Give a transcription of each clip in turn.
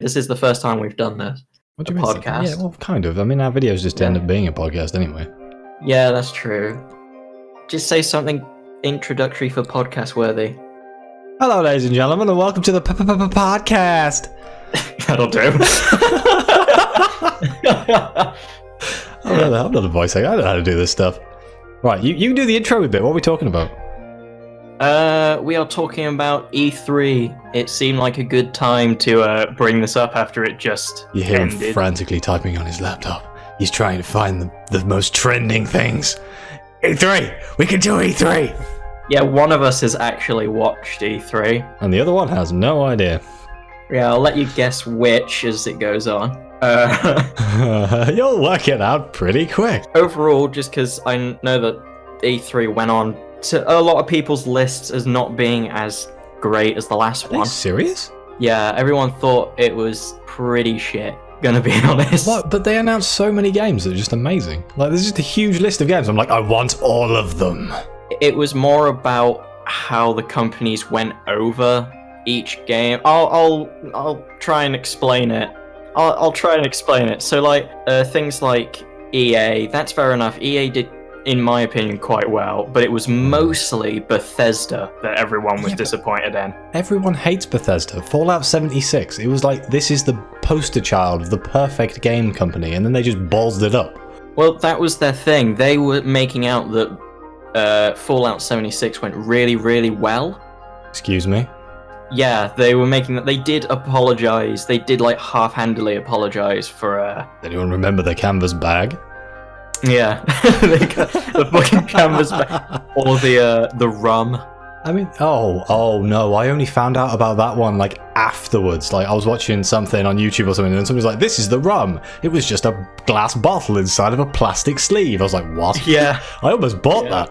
This is the first time we've done this. What do you mean? Podcast. Yeah, well, kind of. I mean, our videos just end up being a podcast anyway. Yeah, that's true. Just say something introductory for podcast worthy. Hello, ladies and gentlemen, and welcome to the podcast. That'll do. I'm not a voice actor. I don't know how to do this stuff. Right, you do the intro bit. What are we talking about? We are talking about E3. It seemed like a good time to bring this up after it just You hear ended. him frantically typing on his laptop. He's trying to find the most trending things. E3! We can do E3! Yeah, one of us has actually watched E3. And the other one has no idea. Yeah, I'll let you guess which as it goes on. You'll work it out pretty quick. Overall, just because I know that E3 went on to a lot of people's lists as not being as great as the last Are you one. serious? Yeah, everyone thought it was pretty shit, gonna be honest. What? But they announced so many games that are just amazing. Like, there's just a huge list of games. I'm like, I want all of them. It was more about how the companies went over each game. I'll try and explain it. I'll try and explain it. So like things like EA, that's fair enough. EA did, in my opinion, quite well, but it was mostly Bethesda that everyone was disappointed in. Everyone hates Bethesda. Fallout 76. It was like, this is the poster child of the perfect game company, and then they just ballsed it up. Well, that was their thing. They were making out that Fallout 76 went really, really well. Excuse me? Yeah, they were making that. They did apologize. They did like half-handedly apologize for. Anyone remember the canvas bag? Yeah, they got the fucking canvas bag or the rum. I mean, oh no, I only found out about that one like afterwards. Like, I was watching something on YouTube or something, and somebody was like, "This is the rum." It was just a glass bottle inside of a plastic sleeve. I was like, "What?" Yeah, I almost bought that.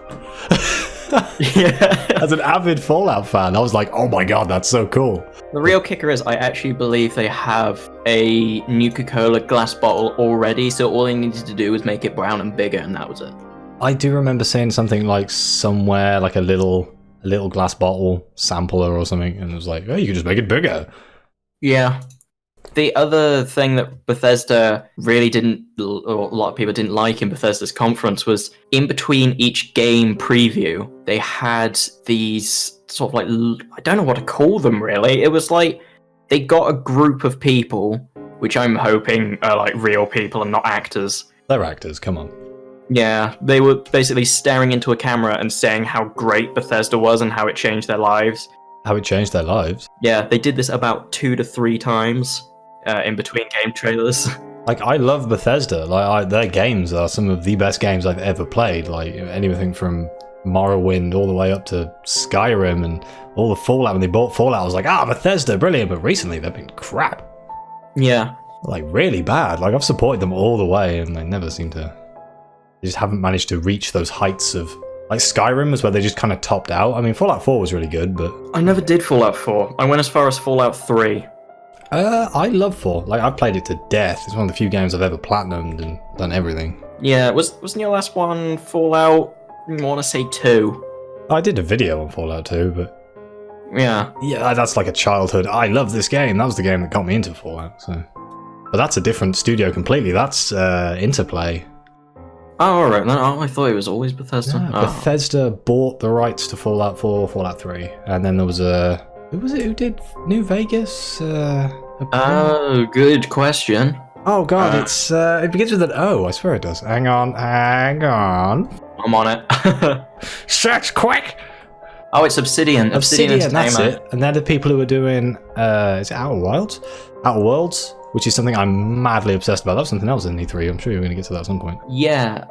yeah. As an avid Fallout fan, I was like, "Oh my god, that's so cool." The real kicker is, I actually believe they have a Nuka-Cola glass bottle already, so all they needed to do was make it brown and bigger, and that was it. I do remember seeing something like somewhere like a little glass bottle sampler or something, and it was like, "Oh, you can just make it bigger." Yeah. The other thing that Bethesda really didn't, or a lot of people didn't like in Bethesda's conference, was in between each game preview, they had these sort of like, I don't know what to call them really. It was like they got a group of people, which I'm hoping are like real people and not actors. They're actors, come on. Yeah, they were basically staring into a camera and saying how great Bethesda was and how it changed their lives. How it changed their lives. Yeah, they did this about 2 to 3 times. In between game trailers. Like, I love Bethesda. Like, their games are some of the best games I've ever played. Like, anything from Morrowind all the way up to Skyrim and all the Fallout. When they bought Fallout, I was like, Bethesda, brilliant. But recently, they've been crap. Yeah. Like, really bad. Like, I've supported them all the way, and they never seem to... They just haven't managed to reach those heights of... Like, Skyrim was where they just kind of topped out. I mean, Fallout 4 was really good, but... I never did Fallout 4. I went as far as Fallout 3. I love 4. Like, I've played it to death. It's one of the few games I've ever platinumed and done everything. Yeah, wasn't your last one Fallout, I want to say 2? I did a video on Fallout 2, but... Yeah. Yeah, that's like a childhood. I love this game. That was the game that got me into Fallout, so... But that's a different studio completely. That's Interplay. Oh, alright. Oh, I thought it was always Bethesda. Yeah, Oh. Bethesda bought the rights to Fallout 4, Fallout 3, and then there was a... Who was it who did New Vegas? Oh, good question. Oh god, it begins with an O. I swear it does. Hang on. I'm on it. Search quick! Oh, it's Obsidian. Obsidian, that's Entertainment. it. And they're the people who are doing, is it Outer Wilds? Outer Worlds, which is something I'm madly obsessed about. That was something else in E3. I'm sure you're going to get to that at some point. Yeah.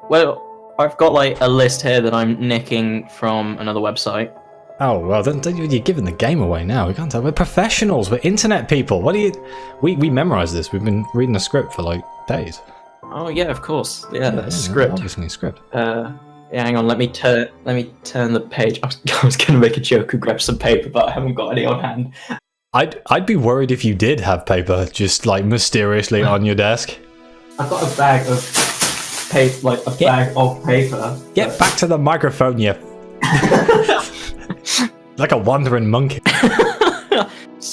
Well, I've got like a list here that I'm nicking from another website. Oh, well, then you're giving the game away now. We can't tell. We're professionals. We're internet people. What do you... We memorize this. We've been reading a script for, like, days. Oh, yeah, of course. Yeah, script. Obviously, script. Yeah, hang on. Let me turn the page. I was going to make a joke and grab some paper, but I haven't got any on hand. I'd be worried if you did have paper just, like, mysteriously on your desk. I've got a bag of paper, like, bag of paper. Get back to the microphone, you... like a wandering monkey.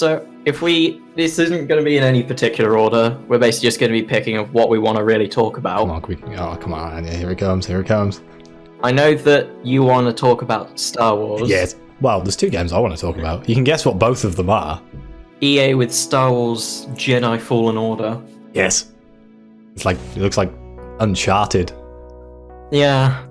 So this isn't going to be in any particular order. We're basically just going to be picking of what we want to really talk about. Come on, here it comes. I know that you want to talk about Star Wars. Yes. Well, there's 2 games I want to talk about. You can guess what both of them are. EA with Star Wars Jedi Fallen Order. Yes. It looks like Uncharted. Yeah.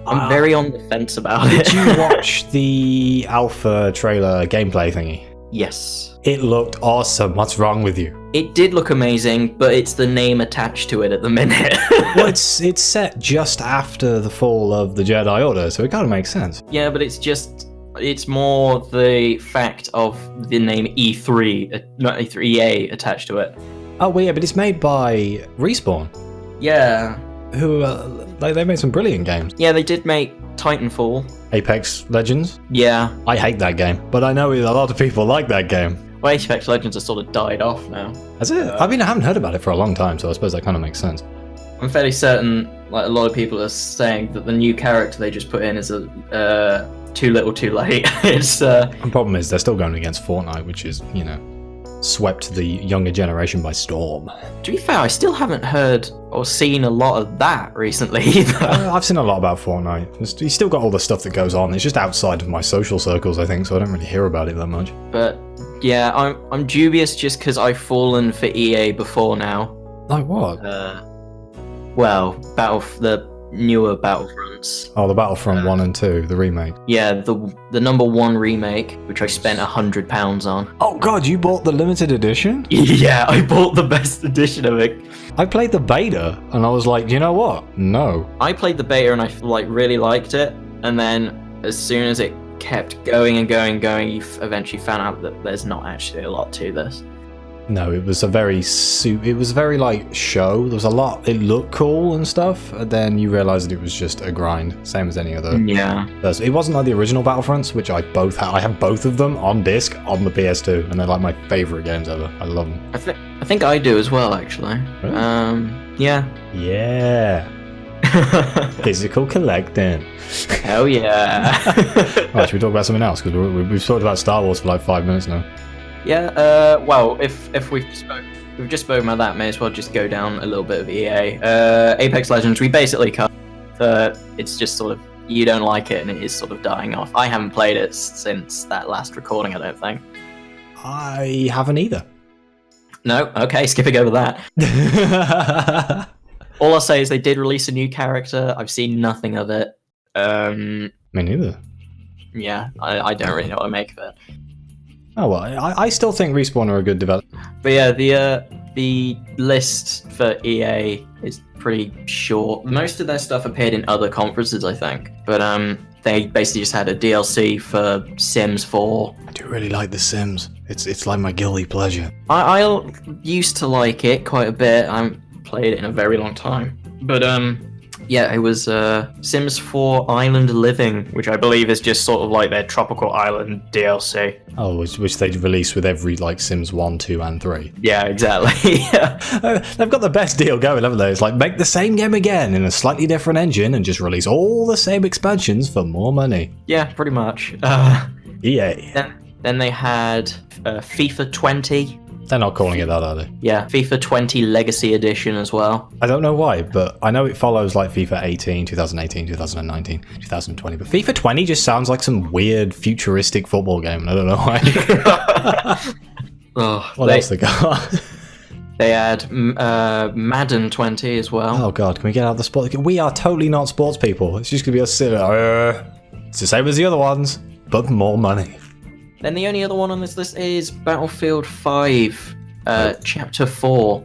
I'm very on the fence about it. Did you watch the alpha trailer gameplay thingy? Yes. It looked awesome. What's wrong with you? It did look amazing, but it's the name attached to it at the minute. Well, it's set just after the fall of the Jedi Order, so it kind of makes sense. Yeah, but it's more the fact of the name E3, not E3, EA attached to it. Oh, well, yeah, but it's made by Respawn, Yeah. who, they made some brilliant games. Yeah, they did make Titanfall. Apex Legends. Yeah. I hate that game, but I know a lot of people like that game. Well, Apex Legends has sort of died off now. Has it? I mean, I haven't heard about it for a long time, so I suppose that kind of makes sense. I'm fairly certain, like, a lot of people are saying that the new character they just put in is too little too late. The problem is they're still going against Fortnite, which is, swept the younger generation by storm. To be fair, I still haven't heard or seen a lot of that recently either. I've seen a lot about Fortnite. You still got all the stuff that goes on. It's just outside of my social circles, I think, so I don't really hear about it that much. But yeah, I'm dubious just because I've fallen for EA before now. Like what? Well, the newer Battlefronts. Oh, the Battlefront 1 and 2, the remake. Yeah, the #1 remake, which I spent £100 on. Oh god, you bought the limited edition? Yeah, I bought the best edition of it. I played the beta, and I was like, you know what? No. I played the beta and I really liked it, and then as soon as it kept going and going, you eventually found out that there's not actually a lot to this. No, it was a very like show. There was a lot. It looked cool and stuff, and then you realised that it was just a grind, same as any other. Yeah. It wasn't like the original Battlefronts, which I have both of them on disc on the PS2, and they're like my favourite games ever. I love them. I think I do as well, actually. Really? Yeah. Yeah. Physical collecting. Hell yeah. Right, should we talk about something else? Because we've talked about Star Wars for like 5 minutes now. Yeah, well, if we've just spoken about that, may as well just go down a little bit of EA. Apex Legends, we basically covered. It's just sort of, you don't like it and it is sort of dying off. I haven't played it since that last recording, I don't think. I haven't either. No? Okay, skipping over that. All I'll say is they did release a new character. I've seen nothing of it. Me neither. Yeah, I don't really know what to make of it. Oh well, I still think Respawn are a good developer. But yeah, the list for EA is pretty short. Most of their stuff appeared in other conferences, I think. But they basically just had a DLC for Sims 4. I do really like The Sims. It's like my guilty pleasure. I used to like it quite a bit. I haven't played it in a very long time. But yeah, it was Sims 4 Island Living, which I believe is just sort of like their Tropical Island DLC. Oh, which they release with every like Sims 1, 2, and 3. Yeah, exactly. Yeah. They've got the best deal going, haven't they? It's like, make the same game again in a slightly different engine and just release all the same expansions for more money. Yeah, pretty much. EA. Then they had FIFA 20. They're not calling it that, are they? Yeah, FIFA 20 Legacy Edition as well. I don't know why, but I know it follows like FIFA 18, 2018, 2019, 2020. But FIFA 20 just sounds like some weird futuristic football game, and I don't know why. What else they got? They had Madden 20 as well. Oh god, can we get out of the sport? We are totally not sports people. It's just going to be us sitting there. It's the same as the other ones, but more money. Then the only other one on this list is Battlefield 5, Chapter 4.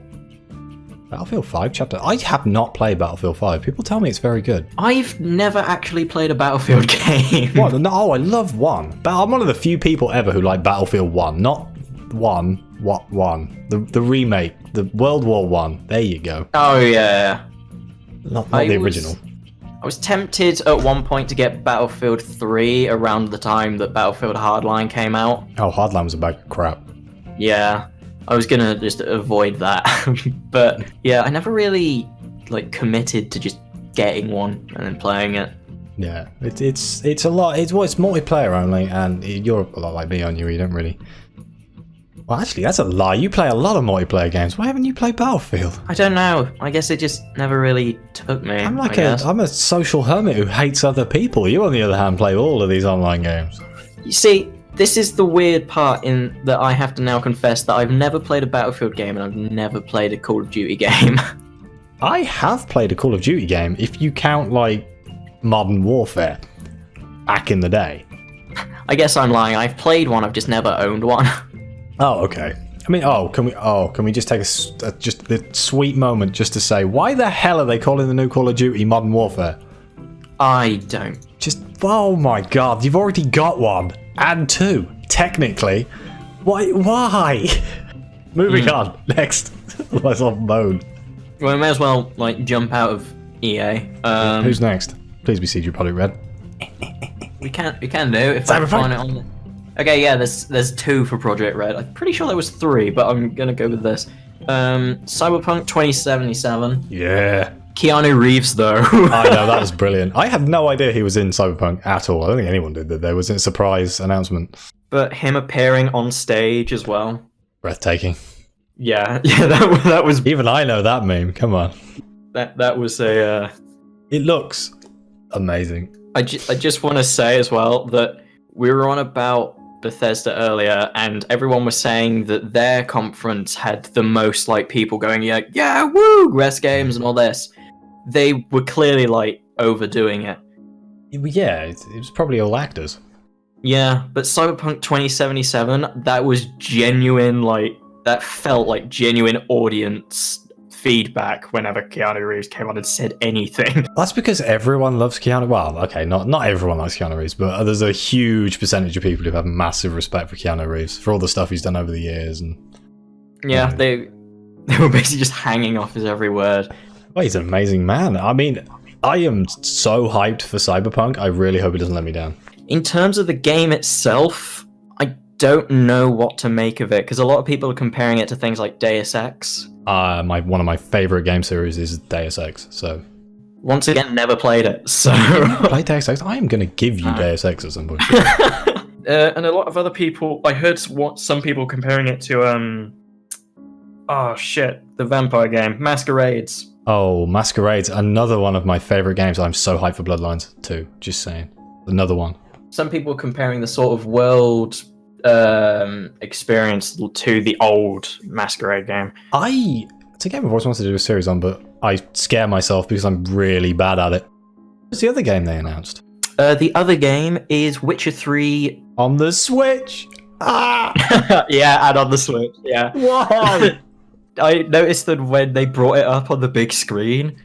Battlefield 5 Chapter... I have not played Battlefield 5. People tell me it's very good. I've never actually played a Battlefield game. What? No, oh, I love 1. But I'm one of the few people ever who like Battlefield 1. Not 1. What 1? The remake. The World War 1. There you go. Oh, yeah. Not the original. I was tempted at one point to get Battlefield 3 around the time that Battlefield Hardline came out. Oh, Hardline was a bag of crap. Yeah, I was gonna just avoid that. But yeah, I never really like committed to just getting one and then playing it. Yeah, it's a lot. It's multiplayer only, and you're a lot like me, aren't you? You don't really Well, actually, that's a lie. You play a lot of multiplayer games. Why haven't you played Battlefield? I don't know. I guess it just never really took me. I'm a social hermit who hates other people. You, on the other hand, play all of these online games. You see, this is the weird part in that I have to now confess that I've never played a Battlefield game and I've never played a Call of Duty game. I have played a Call of Duty game, if you count, like, Modern Warfare, back in the day. I guess I'm lying. I've played one, I've just never owned one. Oh, okay. I mean, can we just take just the sweet moment just to say, why the hell are they calling the new Call of Duty Modern Warfare? I don't. Just, oh my god, you've already got one. And two, technically. Why? Moving on. Next. Otherwise I'll moan. Well, we may as well, like, jump out of EA. Who's next? Please be CD Projekt Red. We can do if I find it on the... Okay, yeah, there's 2 for Project Red. I'm pretty sure there was 3, but I'm gonna go with this. Cyberpunk 2077. Yeah. Keanu Reeves, though. I know, that was brilliant. I had no idea he was in Cyberpunk at all. I don't think anyone did that. There was a surprise announcement. But him appearing on stage as well. Breathtaking. Yeah, that was... Even I know that meme, come on. That was a... It looks amazing. I just want to say as well that we were on about Bethesda earlier, and everyone was saying that their conference had the most, like, people going, yeah, woo, rest games and all this. They were clearly, like, overdoing it. Yeah, it was probably all actors. Yeah, but Cyberpunk 2077, that was genuine, like, that felt like genuine audience feedback whenever Keanu Reeves came on and said anything. That's because everyone loves Keanu. Well, okay, not everyone likes Keanu Reeves, but there's a huge percentage of people who have massive respect for Keanu Reeves for all the stuff he's done over the years. And yeah, they were basically just hanging off his every word. Well, he's an amazing man. I mean, I am so hyped for Cyberpunk. I really hope it doesn't let me down. In terms of the game itself, I don't know what to make of it, because a lot of people are comparing it to things like Deus Ex. One of my favorite game series is Deus Ex. So once again, never played it. So play Deus Ex. I am going to give you Deus Ex at some point. And a lot of other people, I heard some people comparing it to the vampire game, Masquerades. Oh, Masquerades, another one of my favorite games. I'm so hyped for Bloodlines too. Just saying, another one. Some people are comparing the sort of world experience to the old Masquerade game. It's a game I've always wanted to do a series on, but I scare myself because I'm really bad at it. What's the other game they announced? The other game is Witcher 3 on the Switch. Yeah, and on the Switch. Yeah. Why? I noticed that when they brought it up on the big screen,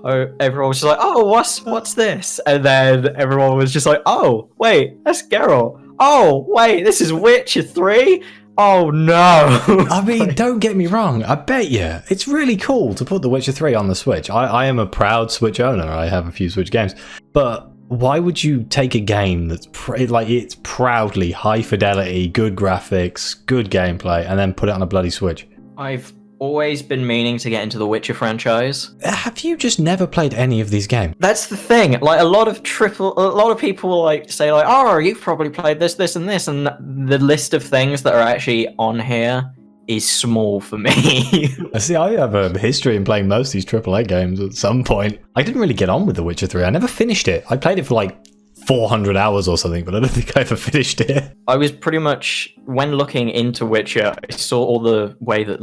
everyone was just like, "Oh, what's this?" And then everyone was just like, "Oh, wait, that's Geralt. Oh, wait, this is Witcher 3? Oh, no." I mean, don't get me wrong. I bet you it's really cool to put The Witcher 3 on the Switch. I am a proud Switch owner. I have a few Switch games. But why would you take a game that's it's proudly high fidelity, good graphics, good gameplay, and then put it on a bloody Switch? I've always been meaning to get into the Witcher franchise. Have you just never played any of these games? That's the thing. Like, a lot of people like say like, "Oh, you've probably played this, and this," and the list of things that are actually on here is small for me. See, I have a history in playing most of these AAA games at some point. I didn't really get on with The Witcher 3. I never finished it. I played it for like 400 hours or something, but I don't think I ever finished it. I was pretty much, when looking into Witcher, I saw all the way that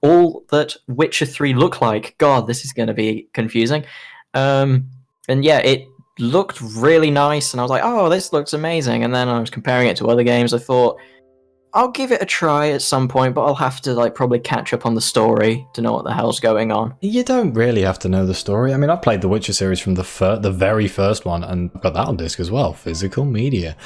all that Witcher 3 looked like. God, this is going to be confusing. And yeah, it looked really nice, and I was like, "Oh, this looks amazing." And then I was comparing it to other games. I thought, I'll give it a try at some point, but I'll have to like probably catch up on the story to know what the hell's going on. You don't really have to know the story. I mean, I played the Witcher series from the very first one, and got that on disc as well, physical media.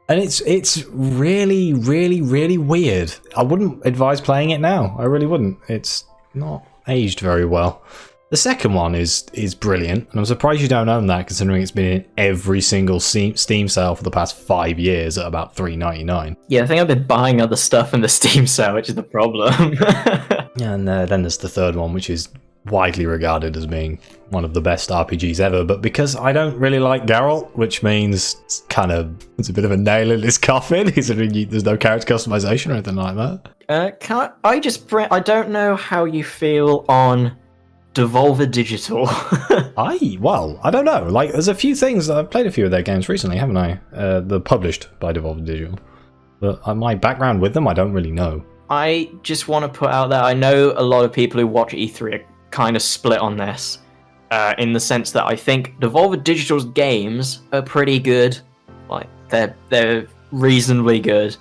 And it's really, really, really weird. I wouldn't advise playing it now. I really wouldn't. It's not aged very well. The second one is brilliant, and I'm surprised you don't own that, considering it's been in every single Steam sale for the past 5 years at about $3.99. Yeah, I think I've been buying other stuff in the Steam sale, which is the problem. And then there's the third one, which is widely regarded as being one of the best RPGs ever, but because I don't really like Geralt, which means it's a bit of a nail in his coffin. There's no character customization or anything like that. I don't know how you feel on Devolver Digital. I don't know. Like, there's a few things. I've played a few of their games recently, haven't I? They're published by Devolver Digital. But my background with them, I don't really know. I just want to put out there, I know a lot of people who watch E3 are kind of split on this, in the sense that I think Devolver Digital's games are pretty good. Like, they're reasonably good.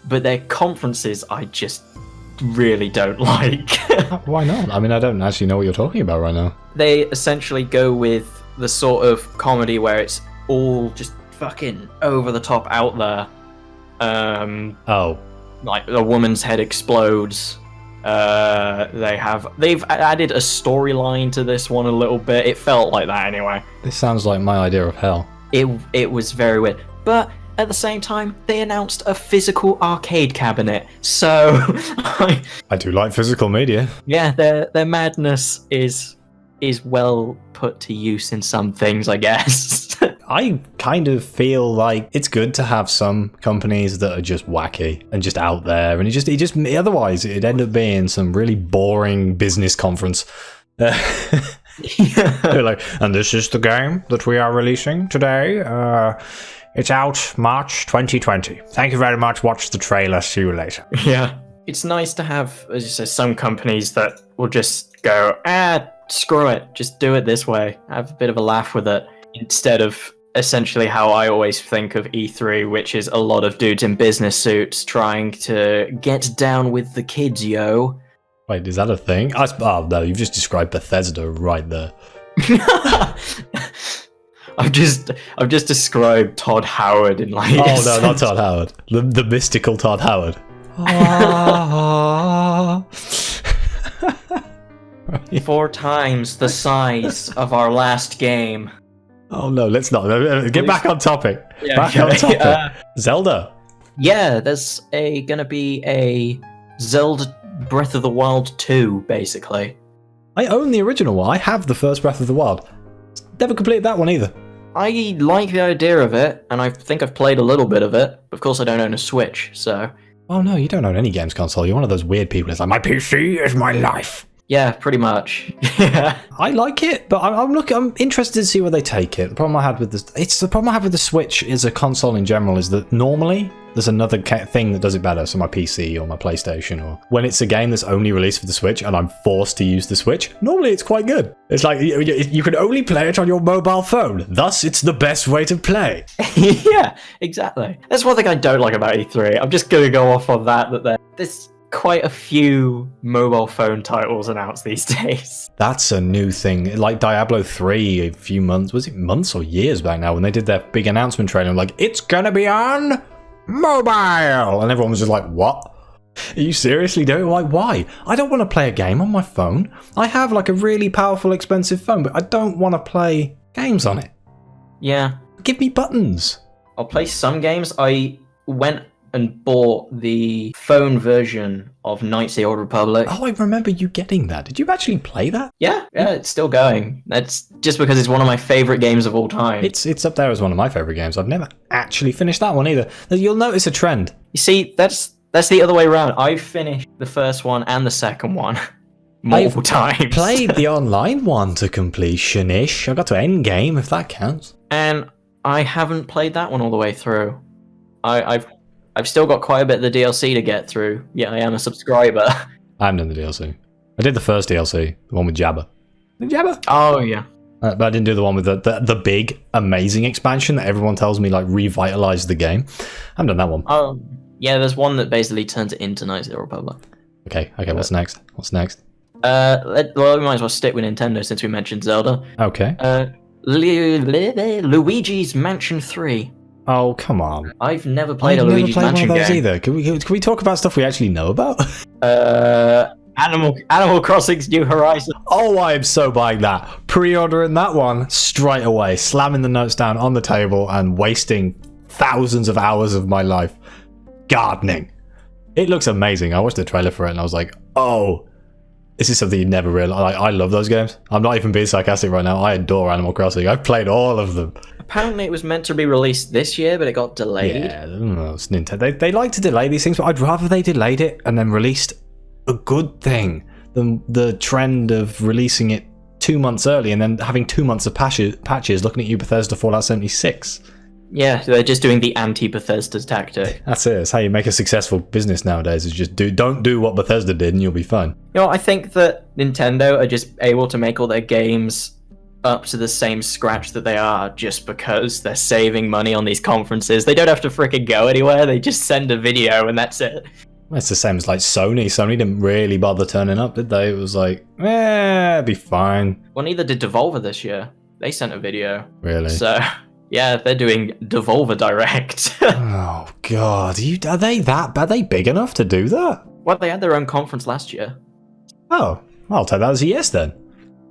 But their conferences, I just really don't like. Why not? I mean, I don't actually know what you're talking about right now. They essentially go with the sort of comedy where it's all just fucking over the top out there. Like a woman's head explodes. They've added a storyline to this one a little bit. It felt like that anyway. This sounds like my idea of hell. It was very weird. But at the same time, they announced a physical arcade cabinet. So I do like physical media. Yeah, their madness is well put to use in some things, I guess. I kind of feel like it's good to have some companies that are just wacky and just out there, and it just otherwise it'd end up being some really boring business conference. They're like, and this is the game that we are releasing today. It's out March 2020. Thank you very much. Watch the trailer. See you later. Yeah, it's nice to have, as you say, some companies that will just go, screw it, just do it this way. Have a bit of a laugh with it, instead of essentially how I always think of E3, which is a lot of dudes in business suits trying to get down with the kids, yo. Wait, is that a thing? Oh no, you've just described Bethesda right there. I've just described Todd Howard in like. Oh no, not Todd Howard. The mystical Todd Howard. Right. 4 times the size of our last game. Oh no, let's not. Get back on topic. Yeah, back on topic. Zelda. Yeah, there's gonna be a Zelda Breath of the Wild 2, basically. I own the original one. I have the first Breath of the Wild. Never completed that one either. I like the idea of it, and I think I've played a little bit of it. Of course, I don't own a Switch, so. Oh no, you don't own any games console. You're one of those weird people. It's like, my PC is my life. Yeah, pretty much. Yeah. I like it, but I'm interested to see where they take it. The problem I had with the Switch as a console in general is that normally there's another thing that does it better. So my PC or my PlayStation, or when it's a game that's only released for the Switch and I'm forced to use the Switch, normally it's quite good. It's like you can only play it on your mobile phone. Thus, it's the best way to play. Yeah, exactly. That's one thing I don't like about E3. I'm just gonna go off on that there's quite a few mobile phone titles announced these days. That's a new thing. Like Diablo 3 a few months, was it months or years back now, when they did their big announcement trailer, like, it's gonna be on mobile, and everyone was just like, what? Are you seriously doing it? Like, why? I don't want to play a game on my phone. I have like a really powerful, expensive phone, but I don't want to play games on it. Yeah. Give me buttons. I'll play some games. I went and bought the phone version of Knights of the Old Republic. Oh, I remember you getting that. Did you actually play that? Yeah, it's still going. That's just because it's one of my favorite games of all time. It's up there as one of my favorite games. I've never actually finished that one either. You'll notice a trend. You see, that's the other way around. I've finished the first one and the second one multiple times. Played the online one to completion-ish. I got to end game, if that counts. And I haven't played that one all the way through. I've still got quite a bit of the DLC to get through. Yeah, I am a subscriber. I haven't done the DLC. I did the first DLC, the one with Jabba. Jabba? Oh, yeah. But I didn't do the one with the big, amazing expansion that everyone tells me like revitalized the game. I haven't done that one. Oh, yeah, there's one that basically turns it into Knights of the Republic. Okay, what's next? What's next? Well, we might as well stick with Nintendo since we mentioned Zelda. Okay. Luigi's Mansion 3. Oh, come on. I've never played a Luigi's Mansion game. Either. Can we talk about stuff we actually know about? Animal Crossing's New Horizons. Oh, I am so buying that. Pre-ordering that one straight away, slamming the notes down on the table and wasting thousands of hours of my life gardening. It looks amazing. I watched the trailer for it and I was like, oh, This is something you never realize. Like, I love those games. I'm not even being sarcastic right now. I adore Animal Crossing. I've played all of them. Apparently it was meant to be released this year, but it got delayed. Yeah, it's Nintendo. They like to delay these things, but I'd rather they delayed it and then released a good thing than the trend of releasing it 2 months early and then having 2 months of patches looking at you, Bethesda Fallout 76. Yeah, they're just doing the anti-Bethesda tactic. That's it. It's how you make a successful business nowadays. Is just don't do what Bethesda did and you'll be fine. You know, I think that Nintendo are just able to make all their games up to the same scratch that they are just because they're saving money on these conferences. They don't have to frickin' go anywhere. They just send a video and that's it. It's the same as like Sony. Sony didn't really bother turning up, did they? It was like, be fine. Well, neither did Devolver this year. They sent a video. Really? So... yeah, they're doing Devolver Direct. Oh god, are they that bad? Are they big enough to do that? Well, they had their own conference last year. Oh, I'll take that as a yes then.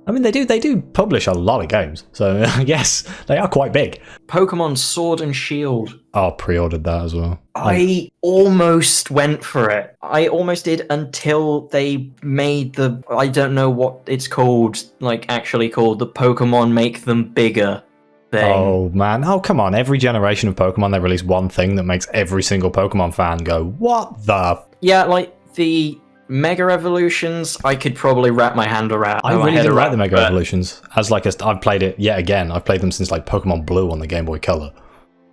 I mean, they do publish a lot of games, so I guess they are quite big. Pokemon Sword and Shield. I pre-ordered that as well. I almost went for it. I almost did until they made the, I don't know what it's called, like actually called, the Pokemon Make Them Bigger thing. Oh man, oh come on, every generation of Pokemon they release one thing that makes every single Pokemon fan go, what the? Yeah, like the Mega Evolutions, I could probably wrap my hand around. I really didn't like the Mega Evolutions. As like I've played it yet again. I've played them since like Pokemon Blue on the Game Boy Color.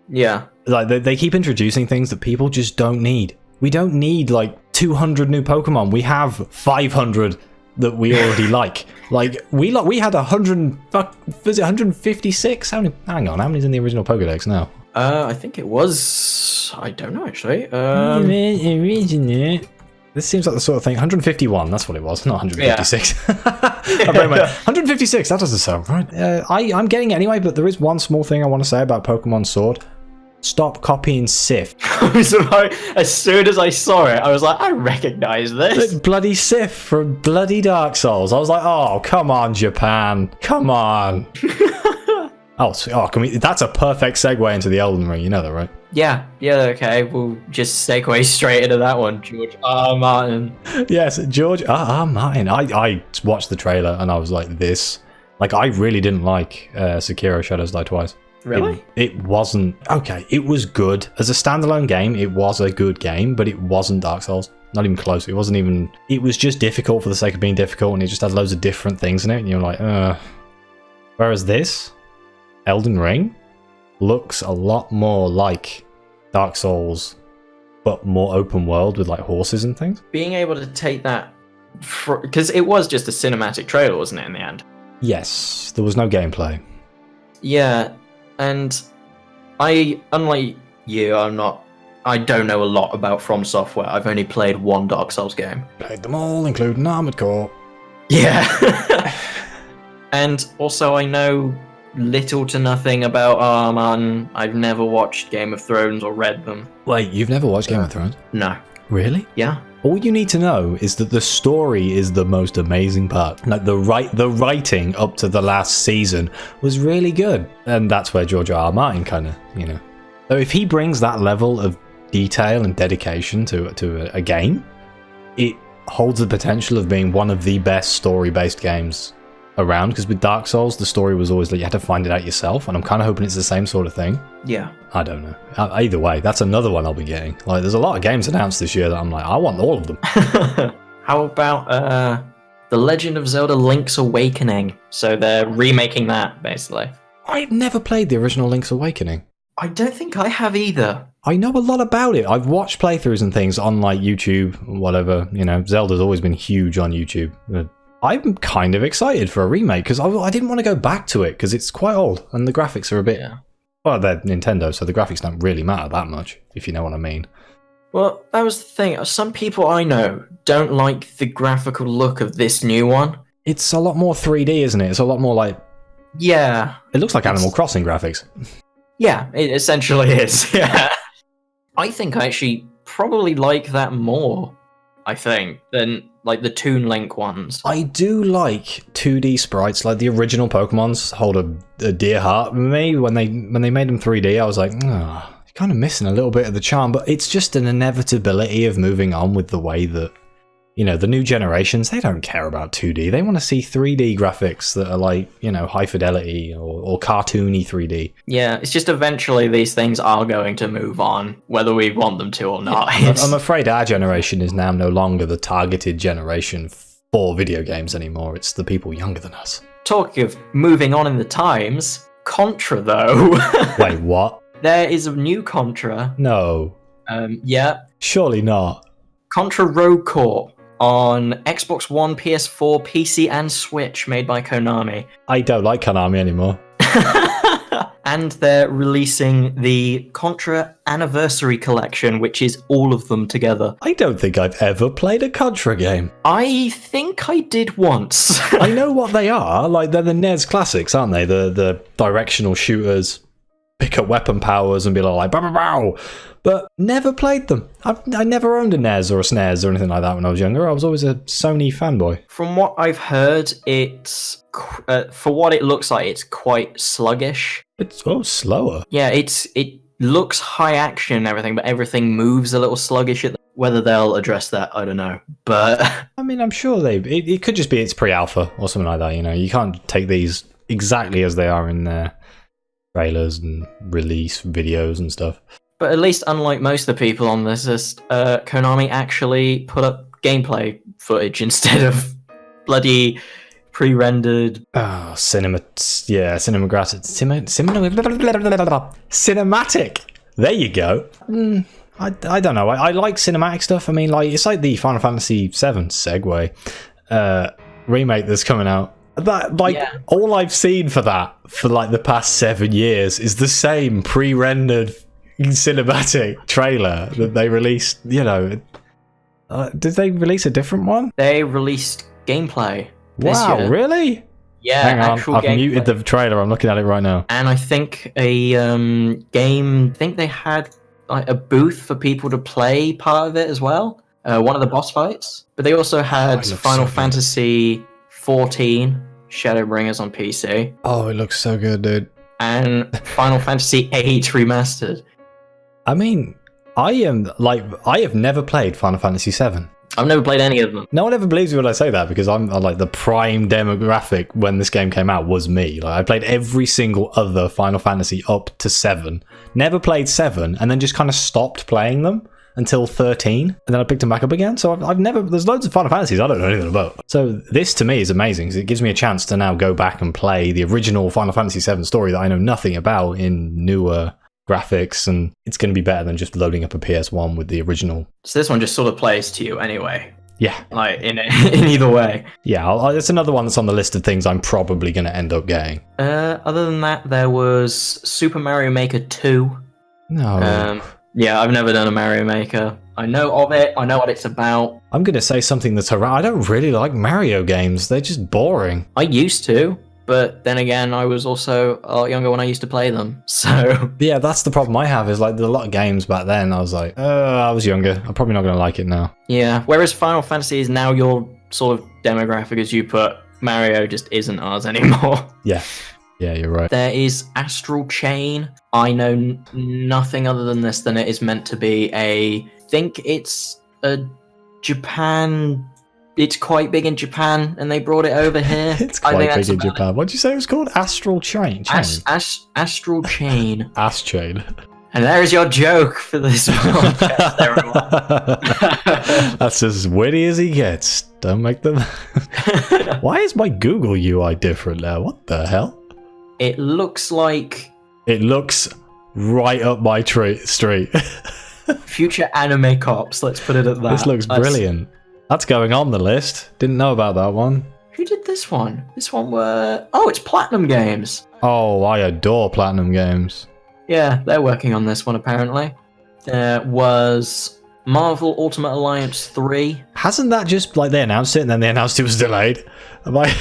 Yeah. Like they keep introducing things that people just don't need. We don't need like 200 new Pokemon. We have 500 that we already like. Like we had 156. Hang on, how many's in the original Pokédex now? I think it was, I don't know actually. This seems like the sort of thing. 151, that's what it was, not 156. Yeah. 156, that doesn't sound right. I'm getting it anyway, but there is one small thing I want to say about Pokemon Sword. Stop copying Sif. As soon as I saw it, I was like, I recognize this. Bloody Sif from bloody Dark Souls. I was like, oh, come on, Japan. Come on. Can we? That's a perfect segue into the Elden Ring. You know that, right? Yeah, okay. We'll just segue straight into that one. George R. Martin. Yes, George R. Martin. I watched the trailer and I was like, this. Like, I really didn't like Sekiro Shadows Die Twice. Really? It wasn't... Okay, it was good. As a standalone game, it was a good game, but it wasn't Dark Souls. Not even close. It wasn't even... It was just difficult for the sake of being difficult, and it just had loads of different things in it, and you're like, Whereas this, Elden Ring, looks a lot more like Dark Souls, but more open world with like horses and things. Being able to take that... Because it was just a cinematic trailer, wasn't it, in the end? Yes, there was no gameplay. Yeah, and unlike you, I don't know a lot about From Software. I've only played one Dark Souls game. Played them all, including Armored Core. Yeah. And also I know little to nothing about Arman. I've never watched Game of Thrones or read them. Wait, you've never watched Game of Thrones? No. Really? Yeah. All you need to know is that the story is the most amazing part. Like the writing up to the last season was really good, and that's where George R. R. Martin kind of, So if he brings that level of detail and dedication to a game, it holds the potential of being one of the best story-based games around. Because with Dark Souls, the story was always like you had to find it out yourself, and I'm kind of hoping it's the same sort of thing. Yeah. I don't know. Either way, that's another one I'll be getting. Like, there's a lot of games announced this year that I'm like, I want all of them. How about The Legend of Zelda Link's Awakening? So they're remaking that, basically. I've never played the original Link's Awakening. I don't think I have either. I know a lot about it. I've watched playthroughs and things on like YouTube, whatever. Zelda's always been huge on YouTube. I'm kind of excited for a remake because I didn't want to go back to it because it's quite old and the graphics are a bit... Yeah. Well, they're Nintendo, so the graphics don't really matter that much, if you know what I mean. Well, that was the thing. Some people I know don't like the graphical look of this new one. It's a lot more 3D, isn't it? It's a lot more like... Yeah. It looks like Animal Crossing graphics. Yeah, it essentially is. Yeah. I think I actually probably like that more, than like the Toon Link ones. I do like 2D sprites, like the original Pokemon's hold a dear heart. Maybe when they made them 3D, I was like, you're kind of missing a little bit of the charm, but it's just an inevitability of moving on with the way that you know, the new generations, they don't care about 2D. They want to see 3D graphics that are like, you know, high fidelity or cartoony 3D. Yeah, it's just eventually these things are going to move on, whether we want them to or not. Yeah, I'm afraid our generation is now no longer the targeted generation for video games anymore. It's the people younger than us. Talking of moving on in the times, Contra though. Wait, what? There is a new Contra. No. Yeah. Surely not. Contra Rogue Corps on Xbox One, PS4, PC, and Switch, made by Konami. I don't like Konami anymore. And they're releasing the Contra Anniversary Collection, which is all of them together. I don't think I've ever played a Contra game. I think I did once. I know what they are. Like, they're the NES classics, aren't they? The directional shooters, pick up weapon powers and be like, bow, bow, bow. But never played them. I never owned a NES or a SNES or anything like that when I was younger. I was always a Sony fanboy. From what I've heard, it's for what it looks like, it's quite sluggish. It's slower. Yeah, it looks high action and everything, but everything moves a little sluggish. Whether they'll address that, I don't know. But I mean, I'm sure it could just be it's pre-alpha or something like that. You know, you can't take these exactly as they are in their trailers and release videos and stuff. But at least, unlike most of the people on this, Konami actually put up gameplay footage instead of bloody pre-rendered. Oh, cinematic. There you go. I don't know. I like cinematic stuff. I mean, like, it's like the Final Fantasy VII segue remake that's coming out. That, like, all I've seen for that for like the past 7 years is the same pre-rendered cinematic trailer that they released. You know, did they release a different one? They released gameplay. Wow, really? Yeah, hang on, actual I've gameplay. muted the trailer. I'm looking at it right now. And I think a game. I think they had like a booth for people to play part of it as well. One of the boss fights, but they also had Final Fantasy 14 Shadowbringers on PC. Oh, it looks so good, dude. And Final Fantasy 8 remastered. I mean, I have never played Final Fantasy VII. I've never played any of them. No one ever believes me when I say that, because I'm like, the prime demographic when this game came out was me. Like, I played every single other Final Fantasy up to 7. Never played 7, and then just kind of stopped playing them until 13, and then I picked them back up again. So I've never... There's loads of Final Fantasies I don't know anything about. So this, to me, is amazing, because it gives me a chance to now go back and play the original Final Fantasy VII story that I know nothing about in newer graphics, and it's going to be better than just loading up a PS1 with the original. So this one just sort of plays to you anyway. Yeah. Like, in either way. Yeah, it's another one that's on the list of things I'm probably going to end up getting. Other than that, there was Super Mario Maker 2. No. Yeah, I've never done a Mario Maker. I know of it. I know what it's about. I'm going to say something that's around. I don't really like Mario games. They're just boring. I used to, but then again, I was also a lot younger when I used to play them. So yeah, that's the problem I have. Is like, there's a lot of games back then. I was like, I was younger. I'm probably not going to like it now. Yeah. Whereas Final Fantasy is now your sort of demographic, as you put. Mario just isn't ours anymore. Yeah. Yeah, you're right. There is Astral Chain. I know nothing other than this than it is meant to be I think it's a Japan... It's quite big in Japan, and they brought it over here. It's quite big in Japan. What did you say it was called? Astral Chain? Astral Chain. Ass Chain. And there is your joke for this podcast, everyone. That's as witty as he gets. Don't make them... Why is my Google UI different now? What the hell? It looks like... It looks right up my street. Future anime cops, let's put it at that. This looks brilliant. That's going on the list. Didn't know about that one. Who did this one? This one were... Oh, it's Platinum Games. Oh, I adore Platinum Games. Yeah, they're working on this one, apparently. There was Marvel Ultimate Alliance 3. Hasn't that just, like, they announced it and then they announced it was delayed? Am I...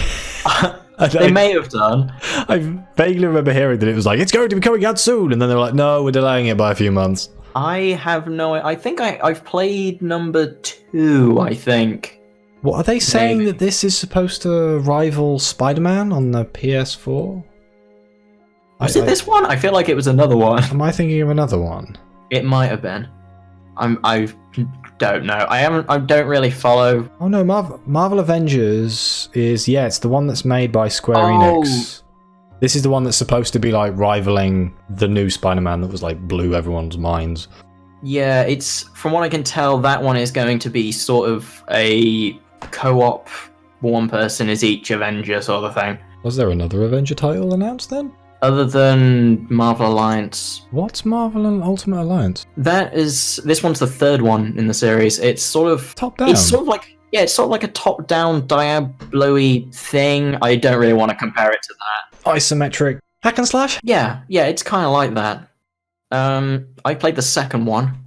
They may have done. I vaguely remember hearing that it was like, it's going to be coming out soon, and then they were like, no, we're delaying it by a few months. I have no... I think I've played number 2, I think. What, are they saying that this is supposed to rival Spider-Man on the PS4? Was it this one? I feel like it was another one. Am I thinking of another one? It might have been. I've don't know. I don't really follow. Oh no, Marvel Avengers is it's the one that's made by Square Oh. Enix. This is the one that's supposed to be like rivaling the new Spider-Man that was like blew everyone's minds. Yeah, it's from what I can tell, that one is going to be sort of a co-op. One person is each Avenger sort of thing. Was there another Avenger title announced then? Other than Marvel Alliance. What's Marvel and Ultimate Alliance? This one's the third one in the series. It's sort of top down. It's sort of like a top-down Diablo-y thing. I don't really want to compare it to that. Isometric hack and slash? Yeah, it's kind of like that. I played the second one.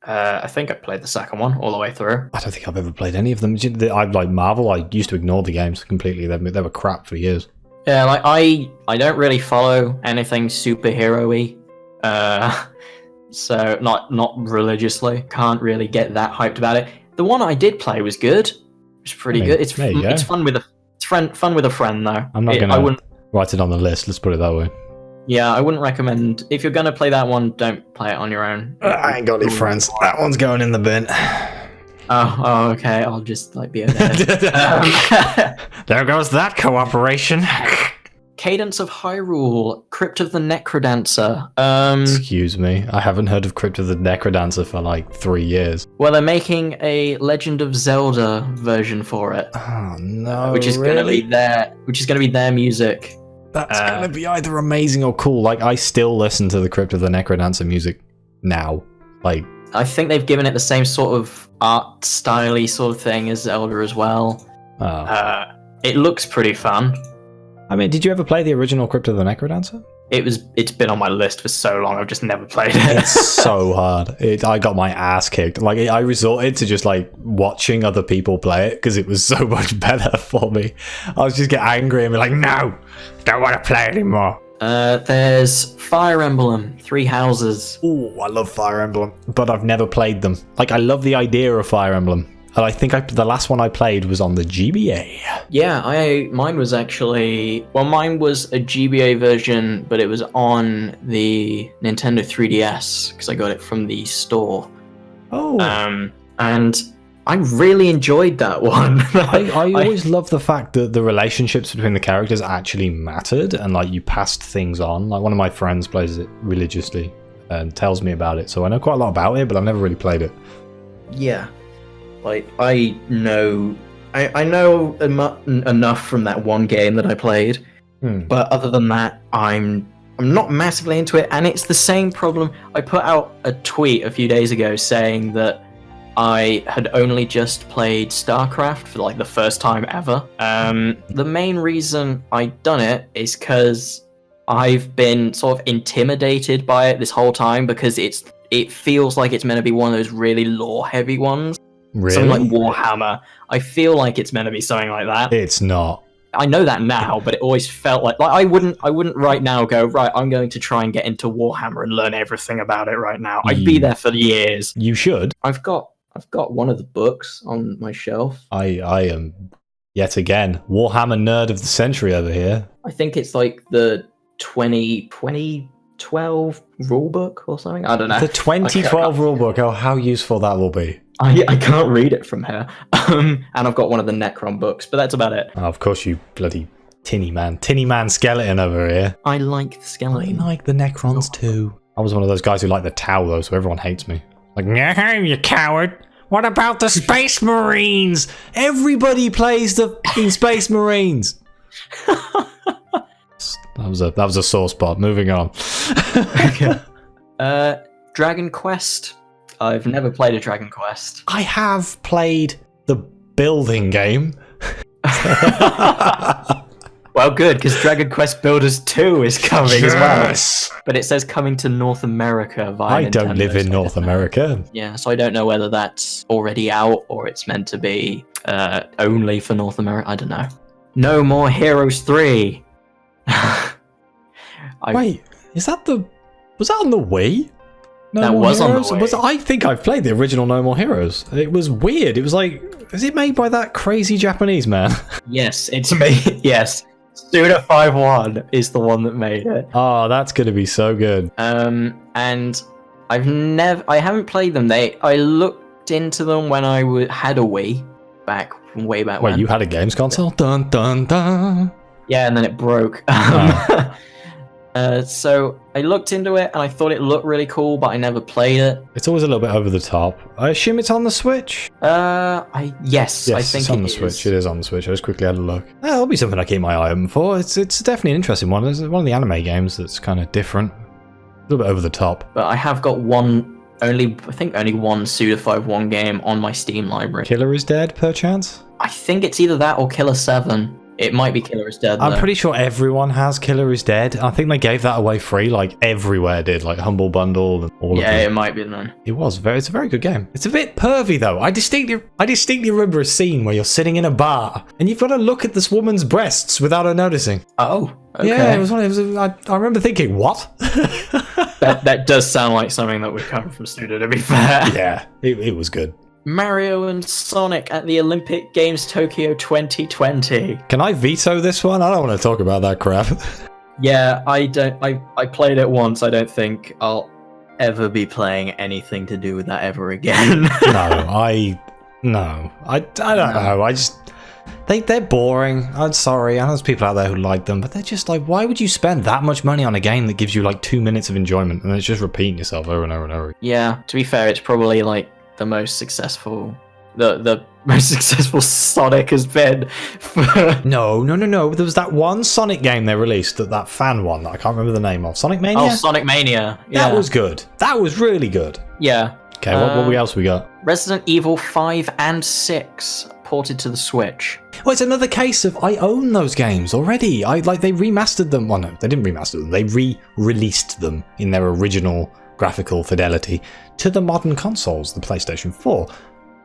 I think I played the second one all the way through. I don't think I've ever played any of them. I like Marvel. I used to ignore the games completely. They were crap for years. Yeah, like I don't really follow anything superhero-y. So not religiously. Can't really get that hyped about it. The one I did play was good. It was pretty good. It's fun with a friend though. I'm not gonna write it on the list. Let's put it that way. Yeah, I wouldn't recommend if you're gonna play that one. Don't play it on your own. I ain't got any friends. That one's going in the bin. Oh, okay. I'll just be okay. There goes that cooperation. Cadence of Hyrule, Crypt of the Necrodancer. Excuse me, I haven't heard of Crypt of the Necrodancer for like 3 years. Well, they're making a Legend of Zelda version for it. Oh no! Which is gonna be their music. That's gonna be either amazing or cool. Like, I still listen to the Crypt of the Necrodancer music now. Like, I think they've given it the same sort of art style-y sort of thing as Zelda as well. Oh. It looks pretty fun. I mean, did you ever play the original Crypt of the Necrodancer? It's been on my list for so long, I've just never played it. It's so hard. I got my ass kicked. Like, I resorted to just like watching other people play it because it was so much better for me. I was just get angry and be like, no, don't want to play anymore. There's Fire Emblem, Three Houses. Ooh, I love Fire Emblem, but I've never played them. Like, I love the idea of Fire Emblem. And I think the last one I played was on the GBA. Yeah, mine was a GBA version, but it was on the Nintendo 3DS because I got it from the store. Oh. And I really enjoyed that one. I always love the fact that the relationships between the characters actually mattered and like you passed things on. Like, one of my friends plays it religiously and tells me about it, so I know quite a lot about it, but I've never really played it. Yeah. Like, I know enough from that one game that I played, but other than that, I'm not massively into it, and it's the same problem. I put out a tweet a few days ago saying that I had only just played StarCraft for like the first time ever. The main reason I'd done it is because I've been sort of intimidated by it this whole time because it feels like it's meant to be one of those really lore-heavy ones. Really? Something like Warhammer. I feel like it's meant to be something like that. It's not. I know that now, but it always felt like I wouldn't right now go, right, I'm going to try and get into Warhammer and learn everything about it right now. I'd be there for years. You should. I've got one of the books on my shelf. I am yet again Warhammer nerd of the century over here. I think it's like the 2012 rulebook or something. I don't know. The 2012 rulebook. Oh, how useful that will be. I can't read it from here. And I've got one of the Necron books, but that's about it. Oh, of course, you bloody tinny man skeleton over here. I like the skeleton. I like the Necrons too. I was one of those guys who liked the Tau though, so everyone hates me. Like, nah, you coward. What about the Space Marines? Everybody plays the fucking Space Marines. That was a sore spot. Moving on. Dragon Quest. I've never played a Dragon Quest. I have played the building game. Well, good, because Dragon Quest Builders 2 is coming as well. But it says coming to North America via I don't Nintendo, live in so North America. Yeah, so I don't know whether that's already out or it's meant to be only for North America. I don't know. No More Heroes 3. Wait, was that on the Wii? That was on the Wii. I think I've played the original No More Heroes. It was weird. It was like, is it made by that crazy Japanese man? Yes, it's me. Yes. Suda51 is the one that made it. Oh, that's going to be so good. And I haven't played them. I looked looked into them when I had a Wii way back when. Wait, you had a games console? Dun dun dun. Yeah, and then it broke. So I looked into it and I thought it looked really cool, but I never played it. It's always a little bit over the top. I assume it's on the Switch? Yes, I think it's on the Switch. It is on the Switch. I just quickly had a look. That'll be something I keep my eye open for. It's definitely an interesting one. It's one of the anime games that's kind of different. A little bit over the top. But I have got only one Suda 5-1 game on my Steam library. Killer is Dead, perchance? I think it's either that or Killer 7. It might be Killer is Dead, though. I'm pretty sure everyone has Killer is Dead. I think they gave that away free, like everywhere did, like Humble Bundle and all of them. Yeah, it might be then. It's a very good game. It's a bit pervy though. I distinctly remember a scene where you're sitting in a bar and you've got to look at this woman's breasts without her noticing. Oh, okay. Yeah, I remember thinking, what? that does sound like something that would come from Studio, to be fair. Yeah, it was good. Mario and Sonic at the Olympic Games Tokyo 2020. Can I veto this one? I don't want to talk about that crap. Yeah, I played it once. I don't think I'll ever be playing anything to do with that ever again. I don't know. I just they're boring. I'm sorry. I know there's people out there who like them, but they're just like, why would you spend that much money on a game that gives you like 2 minutes of enjoyment and it's just repeating yourself over and over and over? Yeah, to be fair, it's probably like the most successful Sonic has been. No. There was that one Sonic game they released, that fan one that I can't remember the name of. Sonic Mania? Oh, Sonic Mania. Yeah. That was good. That was really good. Yeah. Okay, what else we got? Resident Evil 5 and 6 ported to the Switch. Well, it's another case of I own those games already. They remastered them. Well, no, they didn't remaster them. They re-released them in their original graphical fidelity to the modern consoles, the PlayStation 4.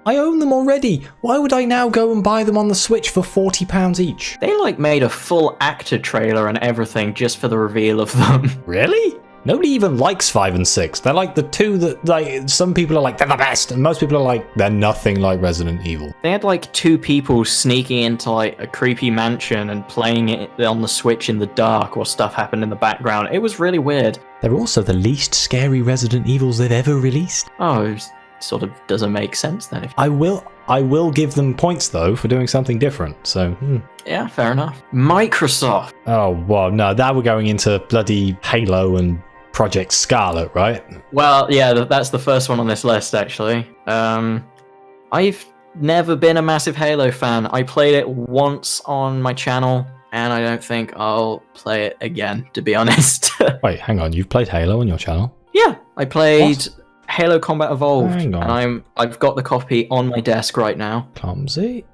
I own them already. Why would I now go and buy them on the Switch for £40 each? They made a full actor trailer and everything just for the reveal of them. Really? Nobody even likes 5 and 6. They're like the two that some people are like, they're the best, and most people are like, they're nothing like Resident Evil. They had two people sneaking into a creepy mansion and playing it on the Switch in the dark while stuff happened in the background. It was really weird. They're also the least scary Resident Evils they've ever released. Oh, it sort of doesn't make sense then. I will give them points though for doing something different. So yeah, fair enough. Microsoft. Oh well, no, now we're going into bloody Halo and Project Scarlet, right? Well, yeah, that's the first one on this list, actually. I've never been a massive Halo fan. I played it once on my channel, and I don't think I'll play it again, to be honest. Wait, hang on. You've played Halo on your channel? Yeah, I played Halo Combat Evolved, hang on. and I've got the copy on my desk right now. Clumsy?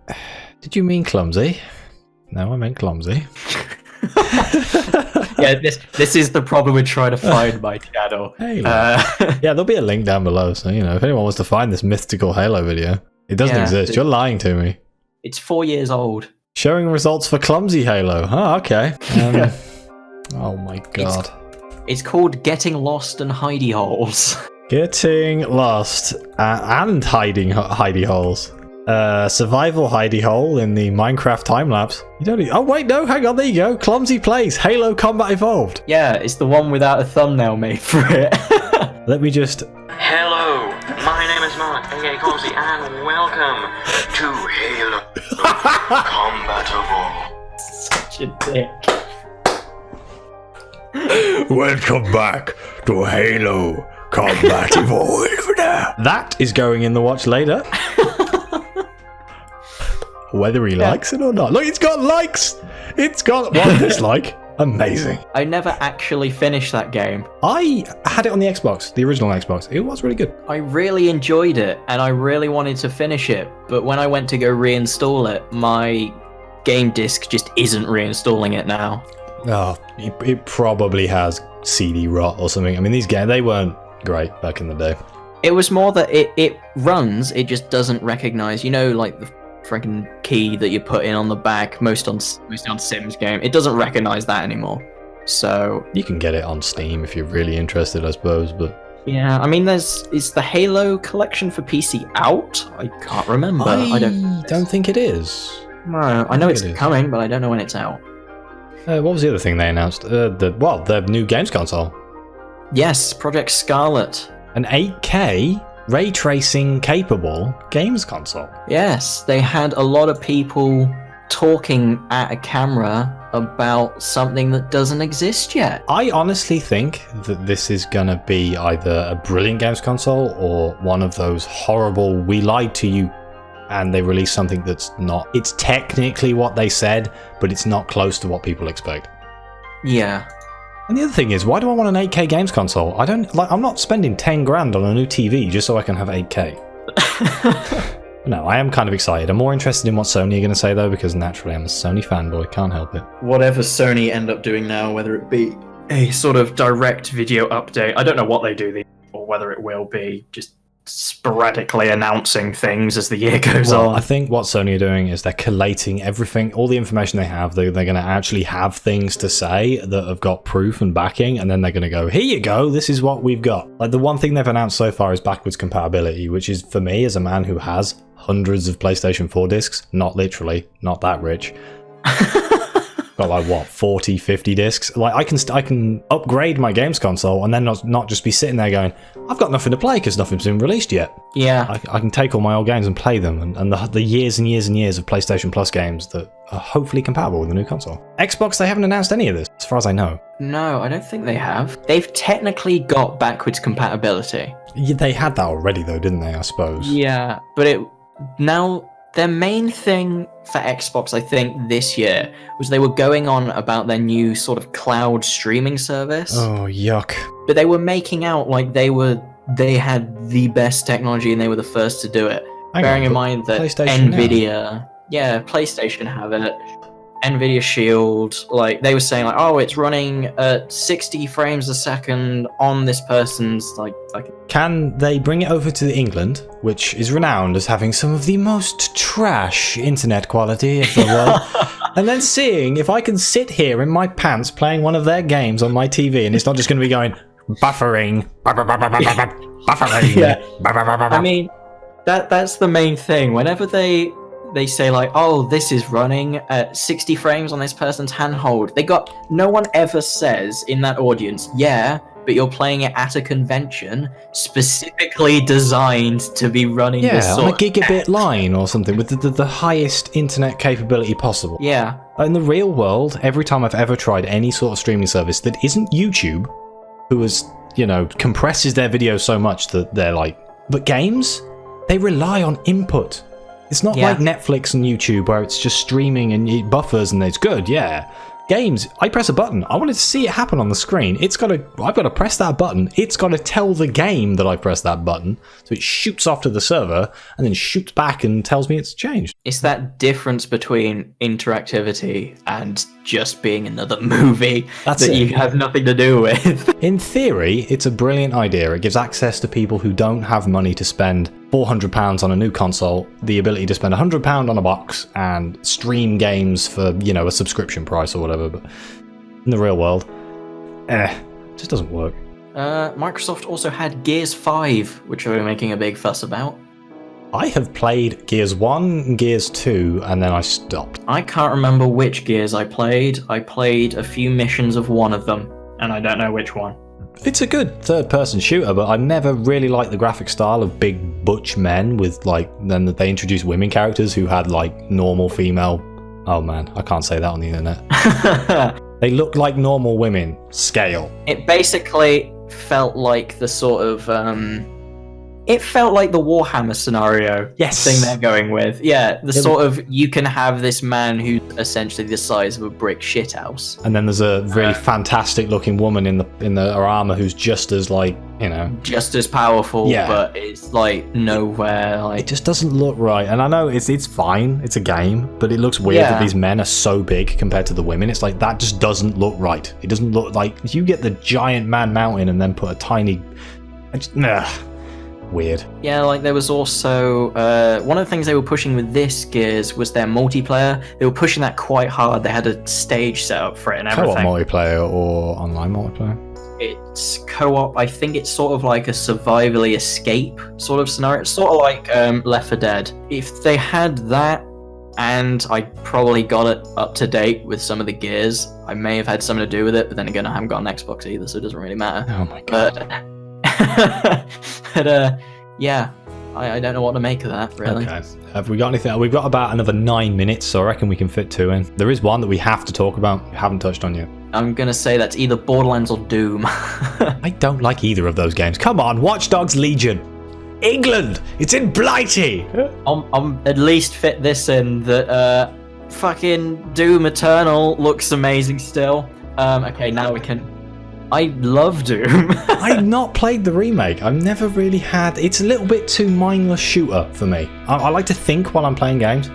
Did you mean clumsy? No, I meant clumsy. Yeah, this is the problem with trying to find my channel. Halo. Yeah, there'll be a link down below, so if anyone wants to find this mythical Halo video, it doesn't exist. You're lying to me. It's 4 years old. Showing results for clumsy Halo. Oh, okay. Oh my god. It's called Getting Lost and Hidey Holes. Getting lost and hiding hidey holes. Survival hidey hole in the Minecraft time lapse. You don't need. Oh wait, no, hang on. There you go. Clumsy plays Halo Combat Evolved. Yeah, it's the one without a thumbnail made for it. Let me just. Hello, my name is Mark, aka Clomsy, and welcome to Halo Combat Evolved. Such a dick. Welcome back to Halo Combat Evolved. That is going in the watch later. Whether he likes it or not. Look, it's got likes. It's got one dislike. Amazing. I never actually finished that game. I had it on the Xbox, the original Xbox. It was really good. I really enjoyed it, and I really wanted to finish it. But when I went to go reinstall it, my game disc just isn't reinstalling it now. Oh, it probably has CD rot or something. I mean, these games, they weren't great back in the day. It was more that it runs, it just doesn't recognize, the freaking key that you put in on the back, mostly on Sims game. It doesn't recognize that anymore. So you can get it on Steam if you're really interested, I suppose. But yeah, I mean, is the Halo collection for PC out? I can't remember. I don't think it is. No, I know it's coming, but I don't know when it's out. What was the other thing they announced? The new games console. Yes, Project Scarlet. An 8K ray tracing capable games console. Yes, they had a lot of people talking at a camera about something that doesn't exist yet. I honestly think that this is gonna be either a brilliant games console or one of those horrible, we lied to you and they released something that's not. It's technically what they said, but it's not close to what people expect. Yeah. And the other thing is, why do I want an 8K games console? I'm not spending 10 grand on a new TV just so I can have 8K. No, I am kind of excited. I'm more interested in what Sony are going to say though, because naturally I'm a Sony fanboy, can't help it. Whatever Sony end up doing now, whether it be a sort of direct video update, I don't know what they do, or whether it will be just sporadically announcing things as the year goes on. I think what Sony are doing is they're collating everything, all the information they have. They're going to actually have things to say that have got proof and backing, and then they're going to go, here you go, this is what we've got. Like, the one thing they've announced so far is backwards compatibility, which is, for me, as a man who has hundreds of PlayStation 4 discs, not literally, not that rich, got like what, 40, 50 discs. Like, I can upgrade my games console and then not just be sitting there going, I've got nothing to play because nothing's been released yet. Yeah. I can take all my old games and play them, and the years and years and years of PlayStation Plus games that are hopefully compatible with the new console. Xbox, they haven't announced any of this, as far as I know. No, I don't think they have. They've technically got backwards compatibility. Yeah, they had that already though, didn't they, I suppose? Yeah, but now their main thing for Xbox, I think, this year was they were going on about their new sort of cloud streaming service. Oh, yuck. But they were making out like they had the best technology and they were the first to do it. Bearing in mind that Nvidia, PlayStation have it. Nvidia Shield, like they were saying, like, oh, it's running at 60 frames a second on this person's like. Can they bring it over to England, which is renowned as having some of the most trash internet quality of the world, and then seeing if I can sit here in my pants playing one of their games on my TV, and it's not just going to be going buffering, buffering. Yeah. I mean, that's the main thing. Whenever they say like, oh, this is running at 60 frames on this person's handhold, no one ever says in that audience, yeah, but you're playing it at a convention specifically designed to be running this sort on a gigabit line or something with the highest internet capability possible. Yeah. In the real world, every time I've ever tried any sort of streaming service that isn't YouTube, who has, compresses their videos so much that they're like, but games, they rely on input. It's not like Netflix and YouTube where it's just streaming and it buffers and it's good, yeah. Games, I press a button. I wanted to see it happen on the screen. I've got to press that button. It's got to tell the game that I pressed that button. So it shoots off to the server and then shoots back and tells me it's changed. It's that difference between interactivity and just being another movie you have nothing to do with. In theory, it's a brilliant idea. It gives access to people who don't have money to spend £400 on a new console, the ability to spend £100 on a box and stream games for, a subscription price or whatever. But in the real world, it just doesn't work. Microsoft also had Gears 5, which they were making a big fuss about. I have played Gears 1 and Gears 2, and then I stopped. I can't remember which Gears I played. I played a few missions of one of them, and I don't know which one. It's a good third-person shooter, but I never really liked the graphic style of big butch men with, then they introduced women characters who had, normal female... Oh man, I can't say that on the internet. They looked like normal women. Scale. It basically felt like the sort of... It felt like the Warhammer scenario thing they're going with. Yeah, sort of, you can have this man who's essentially the size of a brick shithouse. And then there's a really fantastic looking woman in her armor who's just as just as powerful, but it's nowhere. It just doesn't look right. And I know it's fine, it's a game, but it looks weird that these men are so big compared to the women. It's like, that just doesn't look right. It doesn't look like you get the giant man mountain and then put a tiny... Weird. Yeah, there was also one of the things they were pushing with this Gears was their multiplayer. They were pushing that quite hard. They had a stage set up for it and everything. Co-op multiplayer or online multiplayer? It's co-op. I think it's sort of like a survivally escape sort of scenario. It's sort of like Left 4 Dead. If they had that, and I probably got it up to date with some of the Gears, I may have had something to do with it, but then again, I haven't got an Xbox either, so it doesn't really matter. Oh my god. But yeah, I don't know what to make of that, really. Okay. Have we got anything? We've got about another 9 minutes, so I reckon we can fit 2 in. There is one that we have to talk about. We haven't touched on yet. I'm going to say that's either Borderlands or Doom. I don't like either of those games. Come on, Watch Dogs Legion. England! It's in Blighty! I'm at least fit this in that fucking Doom Eternal looks amazing still. Okay, now we can... I love Doom. I've not played the remake. I've never really had... It's a little bit too mindless shooter for me. I like to think while I'm playing games.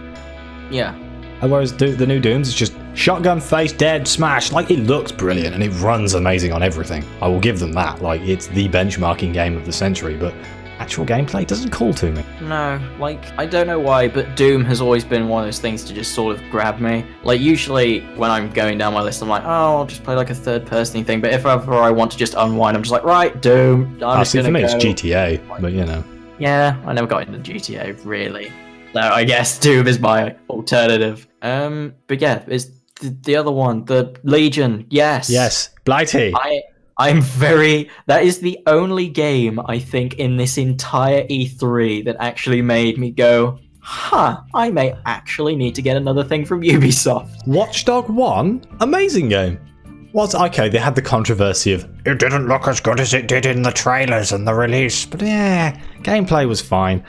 Yeah. Whereas the new Dooms, it's just shotgun, face, dead, smash. Like, it looks brilliant and it runs amazing on everything. I will give them that. Like, it's the benchmarking game of the century, but actual gameplay doesn't call to me. No, like, I don't know why, but Doom has always been one of those things to just sort of grab me. Like, usually when I'm going down my list, I'm like, oh, I'll just play like a third-person thing. But if ever I want to just unwind, I'm just like, right, Doom. For me, it's GTA, but you know. Yeah, I never got into GTA, really. So I guess Doom is my alternative. But yeah, it's the other one, the Legion, yes. Yes, Blighty. That is the only game, I think, in this entire E3 that actually made me go, I may actually need to get another thing from Ubisoft. Watchdog 1? Amazing game. Okay, they had the controversy of, it didn't look as good as it did in the trailers and the release, but yeah, gameplay was fine.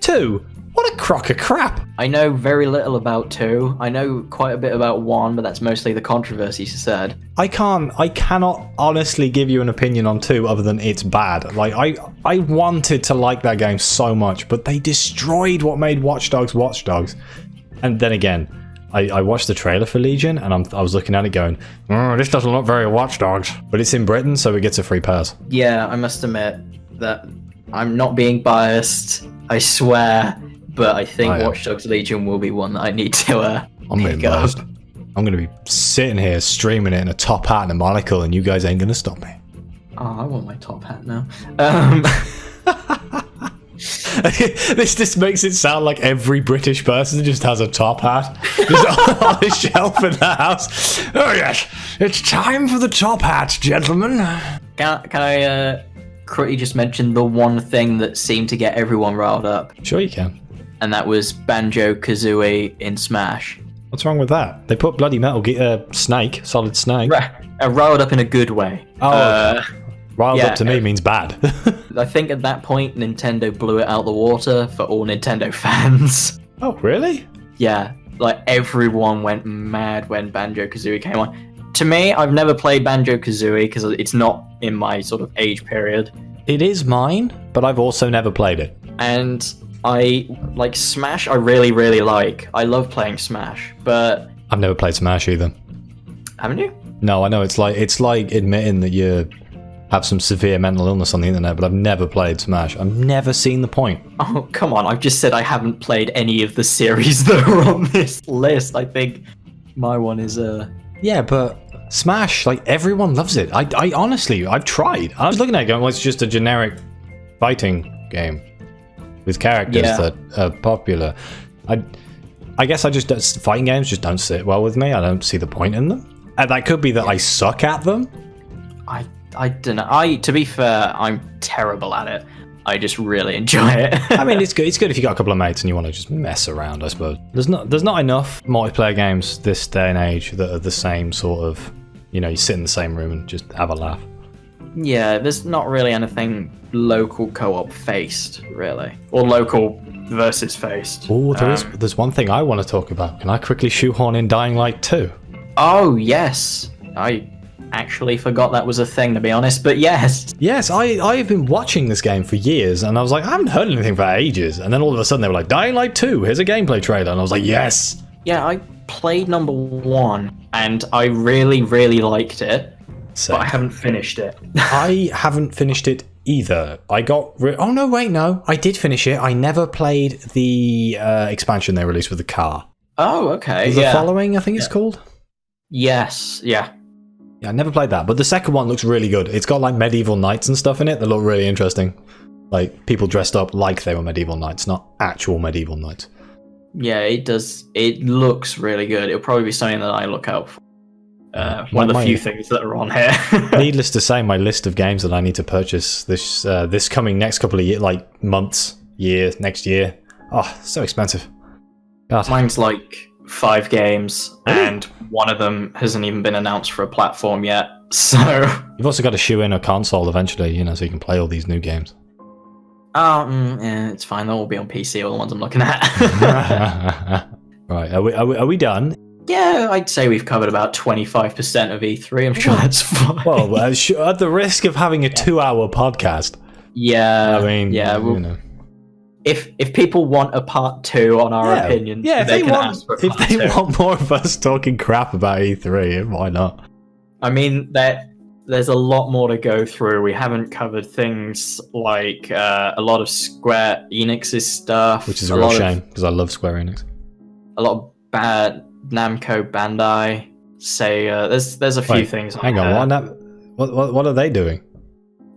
2? What a crock of crap! I know very little about 2. I know quite a bit about 1, but that's mostly the controversy, she said. I cannot honestly give you an opinion on 2 other than it's bad. Like, I wanted to like that game so much, but they destroyed what made Watch Dogs Watch Dogs. And then again, I watched the trailer for Legion, and I was looking at it going, this doesn't look very Watch Dogs. But it's in Britain, so it gets a free pass. Yeah, I must admit that I'm not being biased, I swear. But I think Watch Dogs Legion will be one that I need to pick up. I'm going to be sitting here streaming it in a top hat and a monocle, and you guys ain't going to stop me. Oh, I want my top hat now. This just makes it sound like every British person just has a top hat just on a shelf in the house. Oh yes, it's time for the top hat, gentlemen. Can I quickly just mention the one thing that seemed to get everyone riled up? Sure you can. And that was Banjo-Kazooie in Smash. What's wrong with that? They put bloody Metal Gear Snake, Solid Snake. Riled up in a good way. Oh, okay. Riled up to me means bad. I think at that point, Nintendo blew it out the water for all Nintendo fans. Oh, really? Yeah, like everyone went mad when Banjo-Kazooie came on. To me, I've never played Banjo-Kazooie because it's not in my sort of age period. It is mine, but I've also never played it. And I like Smash. I really, really like. I love playing Smash, but I've never played Smash either. Haven't you? No, I know it's like admitting that you have some severe mental illness on the internet, but I've never played Smash. I've never seen the point. Oh, come on! I've just said I haven't played any of the series that are on this list. I think my one is Yeah, but Smash, like everyone loves it. I honestly, I've tried. I was looking at it going, well, it's just a generic fighting game with characters that are popular. I guess fighting games just don't sit well with me. I don't see the point in them. And that could be that I suck at them. I don't know. To be fair, I'm terrible at it. I just really enjoy it. I mean, it's good. It's good if you got a couple of mates and you want to just mess around, I suppose. There's not enough multiplayer games this day and age that are the same sort of, you sit in the same room and just have a laugh. Yeah, there's not really anything local co-op faced, really. Or local versus faced. Oh, there's one thing I want to talk about. Can I quickly shoehorn in Dying Light 2? Oh, yes. I actually forgot that was a thing, to be honest, but yes. Yes, I've been watching this game for years, and I was like, I haven't heard anything for ages. And then all of a sudden they were like, Dying Light 2, here's a gameplay trailer. And I was like, yes. Yeah, I played number 1, and I really, really liked it. But I haven't finished it. I haven't finished it either. I did finish it. I never played the expansion they released with the car. Oh, okay. The Following, I think it's called. Yes, yeah. Yeah, I never played that, but the second one looks really good. It's got like medieval knights and stuff in it that look really interesting. Like people dressed up like they were medieval knights, not actual medieval knights. Yeah, it does. It looks really good. It'll probably be something that I look out for. One of the few things that are on here. Needless to say, my list of games that I need to purchase this coming next couple of years, like months, next year. Oh, so expensive. God. Mine's like 5 games, and one of them hasn't even been announced for a platform yet. So you've also got to shoe in a console eventually, so you can play all these new games. Yeah, it's fine. They'll all be on PC. All the ones I'm looking at. Right, are we done? Yeah, I'd say we've covered about 25% of E3. I'm sure that's fine. Well, at the risk of having a 2-hour podcast. Yeah, I mean, yeah. Well, if people want a part 2 on our opinions, if they want want more of us talking crap about E3, why not? I mean, there's a lot more to go through. We haven't covered things like a lot of Square Enix's stuff, which is a real shame because I love Square Enix. A lot of bad Namco Bandai. There's a few things. Hang on, what are they doing?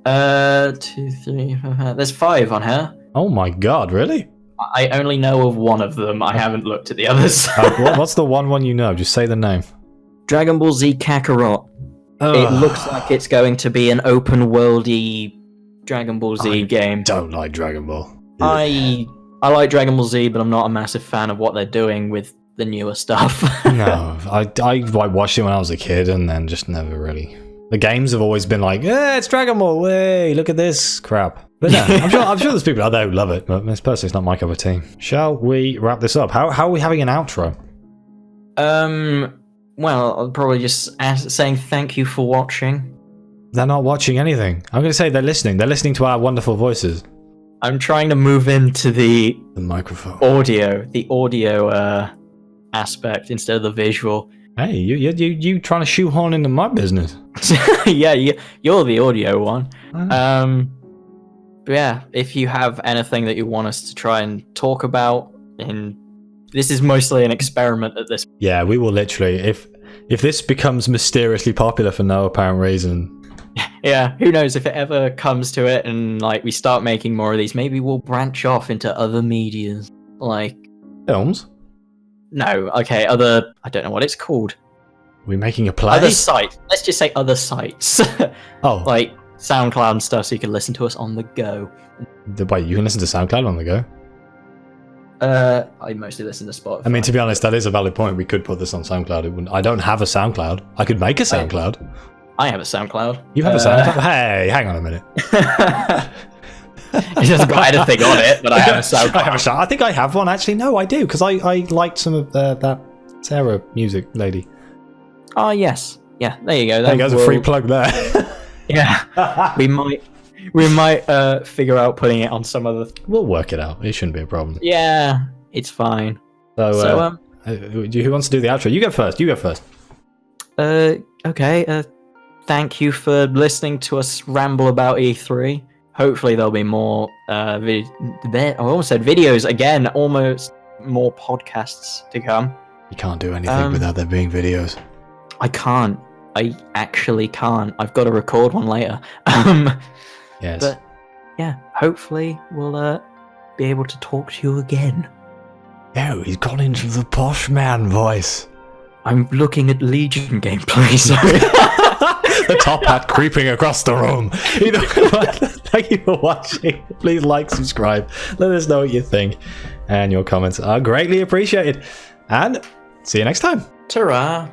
2, 3, 4, there's 5 on here. Oh my god, really? I only know of one of them. I haven't looked at the others. What's the one you know? Just say the name. Dragon Ball Z Kakarot. It looks like it's going to be an open worldy Dragon Ball Z game. Don't like Dragon Ball. I like Dragon Ball Z, but I'm not a massive fan of what they're doing with the newer stuff. No, I watched it when I was a kid, and then just never really. The games have always been like, it's Dragon Ball, hey, look at this crap. But no, I'm sure there's people out there who love it, but personally, it's not my cup of tea. Shall we wrap this up? How are we having an outro? Well, I'll probably just saying thank you for watching. They're not watching anything. I'm going to say they're listening. They're listening to our wonderful voices. I'm trying to move into the microphone. The audio aspect instead of the visual. Hey, you trying to shoehorn into my business? Yeah, you're the audio one. But yeah, if you have anything that you want us to try and talk about, this is mostly an experiment at this point. Yeah, we will literally, if this becomes mysteriously popular for no apparent reason. Yeah, who knows, if it ever comes to it and we start making more of these, maybe we'll branch off into other medias. Like films? No, okay, other, I don't know what it's called. We're making a play? Other sites. Let's just say other sites. Oh. Like SoundCloud and stuff, so you can listen to us on the go. Wait, you can listen to SoundCloud on the go? I mostly listen to Spotify. I mean, to be honest, that is a valid point. We could put this on SoundCloud. I don't have a SoundCloud. I could make a SoundCloud. I have a SoundCloud. You have a SoundCloud? Hey, hang on a minute. It hasn't got anything on it, but I have a SoundCloud. I think I have one, actually. No, I do, because I liked some of that Sarah music lady. Oh, yes. Yeah, there you go. There you go, a free plug there. Yeah, we might figure out putting it on some other. We'll work it out. It shouldn't be a problem. Yeah, it's fine. So who wants to do the outro? You go first. Okay. Thank you for listening to us ramble about E3. Hopefully there'll be more. I almost said videos again. Almost more podcasts to come. You can't do anything without there being videos. I can't. I actually can't. I've got to record one later. Yes. But yeah, hopefully we'll be able to talk to you again. Oh, he's gone into the Posh man voice. I'm looking at Legion gameplay, sorry. The top hat creeping across the room. Thank you for watching. Please like, subscribe. Let us know what you think. And your comments are greatly appreciated. And see you next time. Ta-ra.